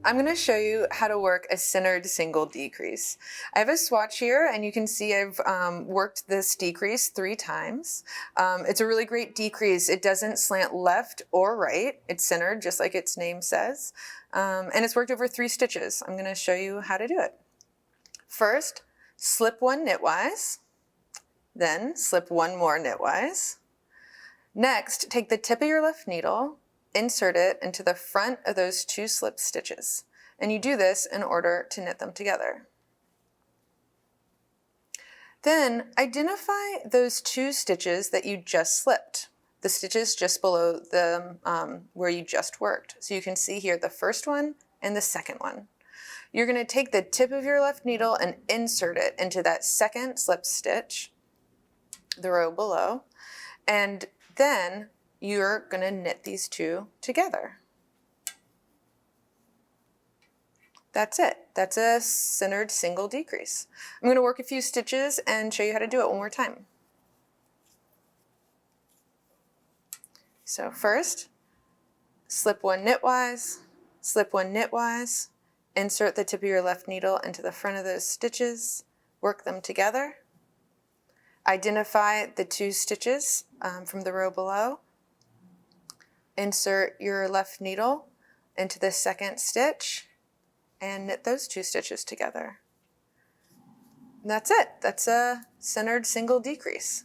I'm going to show you how to work a centered single decrease. I have a swatch here and you can see I've worked this decrease 3 times. It's a really great decrease. It doesn't slant left or right. It's centered just like its name says. And it's worked over 3 stitches. I'm going to show you how to do it. First, slip 1 knitwise, then slip 1 more knitwise. Next, take the tip of your left needle, insert it into the front of those 2 slip stitches. And you do this in order to knit them together. Then identify those 2 stitches that you just slipped, the stitches just below the where you just worked. So you can see here the first one and the second one. You're going to take the tip of your left needle and insert it into that second slip stitch, the row below, and then you're going to knit these 2 together. That's it. That's a centered single decrease. I'm going to work a few stitches and show you how to do it one more time. So first, slip 1 knitwise, slip 1 knitwise, insert the tip of your left needle into the front of those stitches, work them together. Identify the 2 stitches from the row below. Insert your left needle into the second stitch and knit those 2 stitches together. And that's it. That's a centered single decrease.